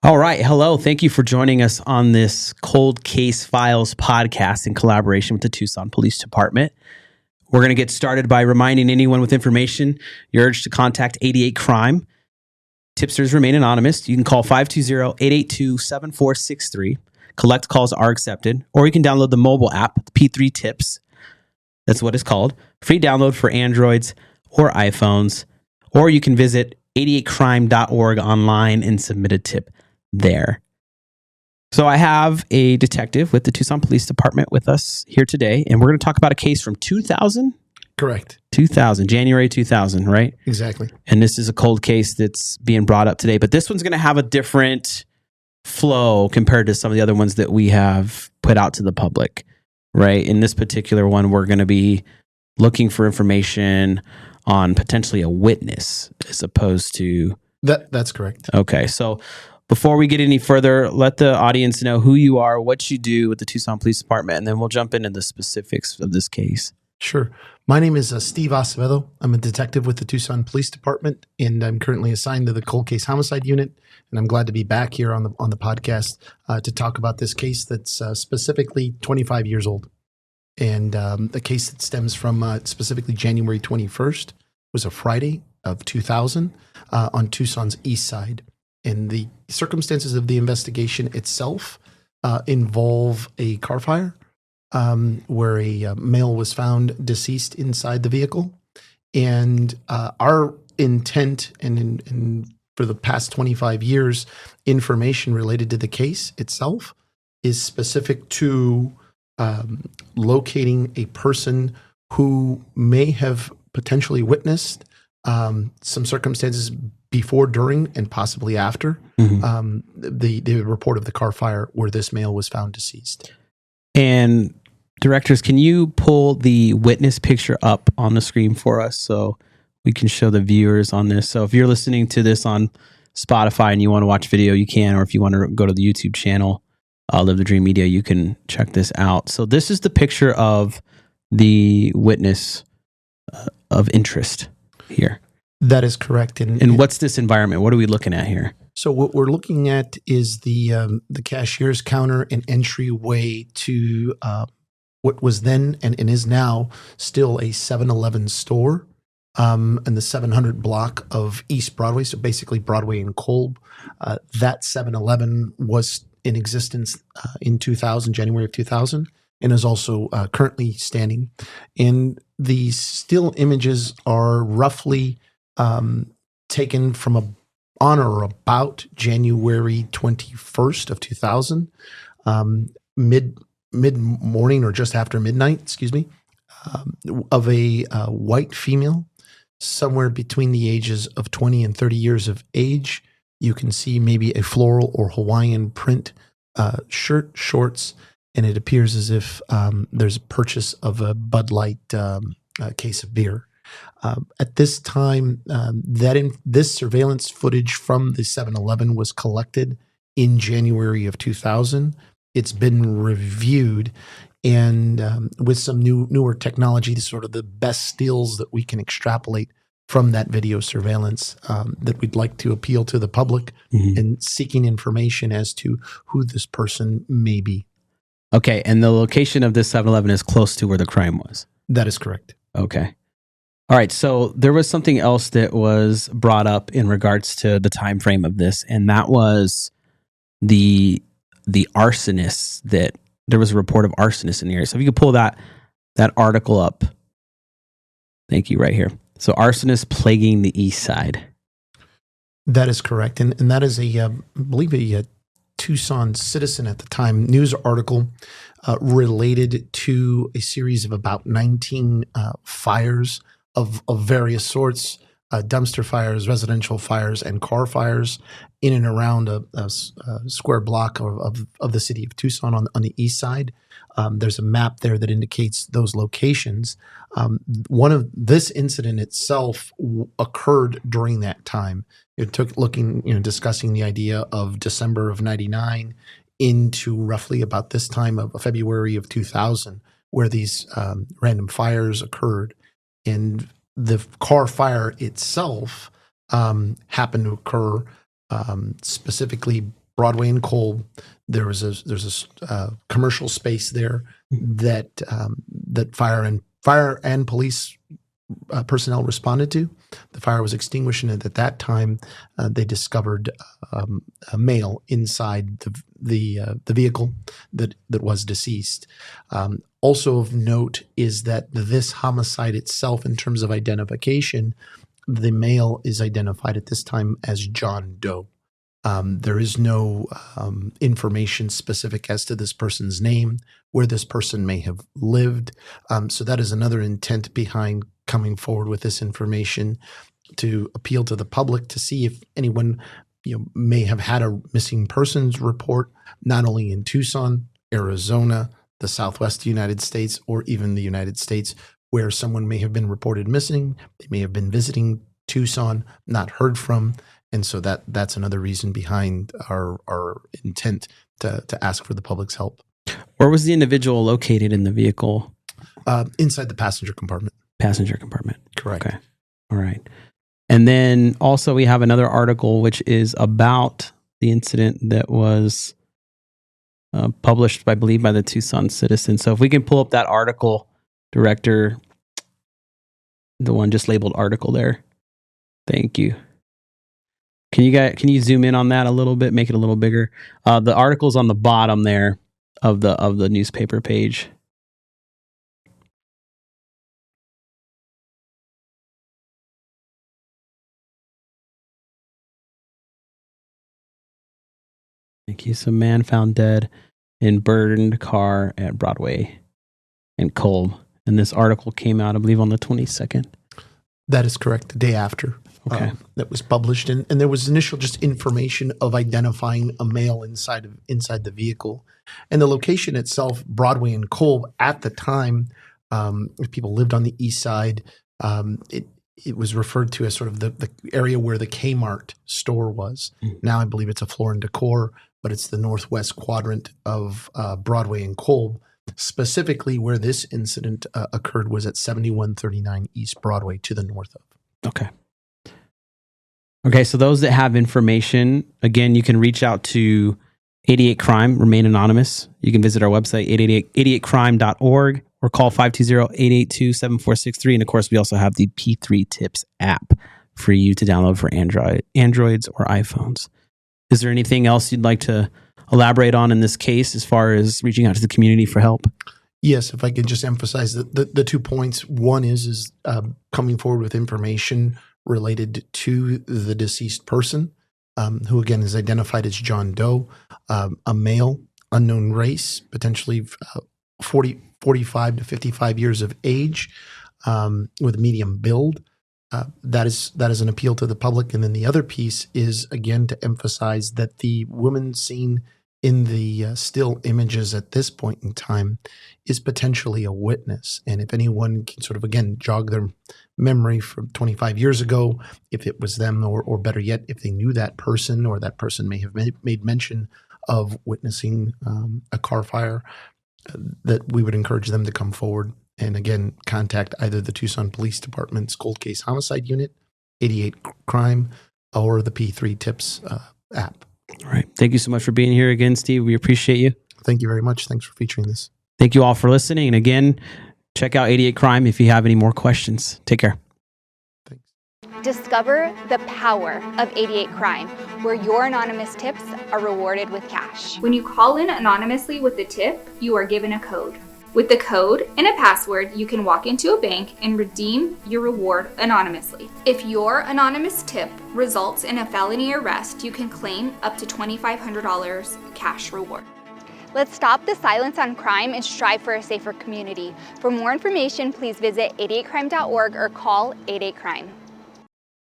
All right. Hello. Thank you for joining us on this Cold Case Files podcast in collaboration with the Tucson Police Department. We're going to get started by reminding anyone with information you're urged to contact 88 Crime. Tipsters remain anonymous. You can call 520-882-7463. Collect calls are accepted. Or you can download the mobile app, P3 Tips. That's what it's called. Free download for Androids or iPhones. Or you can visit 88crime.org online and submit a tip there. So I have a detective with the Tucson Police Department with us here today, and we're going to talk about a case from 2000? Correct. 2000, January 2000, right? Exactly. And this is a cold case that's being brought up today, but this one's going to have a different flow compared to some of the other ones that we have put out to the public, right? In this particular one, we're going to be looking for information on potentially a witness as opposed to... That's correct. Okay, so before we get any further, let the audience know who you are, what you do with the Tucson Police Department, and then we'll jump into the specifics of this case. Sure. My name is Steve Acevedo. I'm a detective with the Tucson Police Department, and I'm currently assigned to the Cold Case Homicide Unit. And I'm glad to be back here on the podcast to talk about this case that's specifically 25 years old. And the case that stems from specifically January 21st was a Friday of 2000 on Tucson's east side. And the circumstances of the investigation itself involve a car fire where a male was found deceased inside the vehicle. And our intent, and for the past 25 years, information related to the case itself is specific to locating a person who may have potentially witnessed some circumstances before, during, and possibly after the report of the car fire where this male was found deceased. And directors, can you pull the witness picture up on the screen for us so we can show the viewers on this? So if you're listening to this on Spotify and you want to watch video, you can, or if you want to go to the YouTube channel, Live the Dream Media, you can check this out. So this is the picture of the witness of interest here. That is correct. And what's this environment? What are we looking at here? So what we're looking at is the cashier's counter and entryway to what was then and is now still a 7-Eleven store in the 700 block of East Broadway, so basically Broadway and Kolb. That 7-Eleven was in existence in 2000, January of 2000, and is also currently standing. And the still images are roughly taken from on or about January 21st of 2000, mid-morning or just after midnight, of a white female, somewhere between the ages of 20 and 30 years of age. You can see maybe a floral or Hawaiian print shirt, shorts, and it appears as if there's a purchase of a Bud Light case of beer. At this time, this surveillance footage from the 7-Eleven was collected in January of 2000. It's been reviewed, and with some newer technology, sort of the best stills that we can extrapolate from that video surveillance that we'd like to appeal to the public and seeking information as to who this person may be. Okay, and the location of this 7-Eleven is close to where the crime was? That is correct. Okay. All right, so there was something else that was brought up in regards to the time frame of this, and that was the arsonists. That there was a report of arsonists in the area. So if you could pull that article up. Thank you, right here. So arsonists plaguing the east side. That is correct, and that is I believe a Tucson Citizen at the time news article related to a series of about 19 fires of various sorts, dumpster fires, residential fires, and car fires in and around a square block of the city of Tucson on the east side. There's a map there that indicates those locations. One of this incident itself occurred during that time. It took discussing the idea of December of 99 into roughly about this time of February of 2000, where these random fires occurred. And the car fire itself happened to occur specifically Broadway and Kolb. There's a commercial space there that fire and police personnel responded to. The fire was extinguished, and at that time, they discovered a male inside the vehicle that was deceased. Also of note is that this homicide itself, in terms of identification, the male is identified at this time as John Doe. There is no information specific as to this person's name, where this person may have lived. So that is another intent behind coming forward with this information, to appeal to the public to see if anyone may have had a missing persons report, not only in Tucson, Arizona, the Southwest United States, or even the United States, where someone may have been reported missing. They may have been visiting Tucson, not heard from. And so that's another reason behind our intent to ask for the public's help. Where was the individual located in the vehicle? Inside the passenger compartment. Passenger compartment. Correct. Okay. All right. And then also we have another article which is about the incident that was published, I believe, by the Tucson Citizen. So if we can pull up that article, Director, the one just labeled article there. Thank you. Can you zoom in on that a little bit, make it a little bigger? The article's on the bottom there of the newspaper page. Thank you. So, man found dead in burned car at Broadway and Kolb. And this article came out, I believe, on the 22nd. That is correct. The day after. Okay. That was published, and there was initial just information of identifying a male inside the vehicle, and the location itself, Broadway and Kolb, at the time, if people lived on the east side, it was referred to as sort of the area where the Kmart store was. Mm-hmm. Now I believe it's a Floor and Decor, but it's the northwest quadrant of Broadway and Kolb. Specifically, where this incident occurred was at 7139 East Broadway, to the north of. Okay. Okay, so those that have information, again, you can reach out to 88 Crime, remain anonymous. You can visit our website, 88crime.org, or call 520-882-7463. And of course, we also have the P3 Tips app for you to download for Androids or iPhones. Is there anything else you'd like to elaborate on in this case as far as reaching out to the community for help? Yes, if I can just emphasize the 2 points. One is coming forward with information related to the deceased person, who again is identified as John Doe, a male, unknown race, potentially 45 to 55 years of age, with medium build. That is an appeal to the public. And then the other piece is, again, to emphasize that the woman seen in the still images at this point in time is potentially a witness. And if anyone can sort of, again, jog their memory from 25 years ago, if it was them, or better yet, if they knew that person, or that person may have made mention of witnessing a car fire, that we would encourage them to come forward and, again, contact either the Tucson Police Department's Cold Case Homicide Unit, 88 Crime, or the P3 Tips app. All right. Thank you so much for being here again, Steve. We appreciate you. Thank you very much. Thanks for featuring this. Thank you all for listening. And again, check out 88 Crime if you have any more questions. Take care. Thanks. Discover the power of 88 Crime, where your anonymous tips are rewarded with cash. When you call in anonymously with the tip, you are given a code. With the code and a password, you can walk into a bank and redeem your reward anonymously. If your anonymous tip results in a felony arrest, you can claim up to $2,500 cash reward. Let's stop the silence on crime and strive for a safer community. For more information, please visit 88crime.org or call 88crime.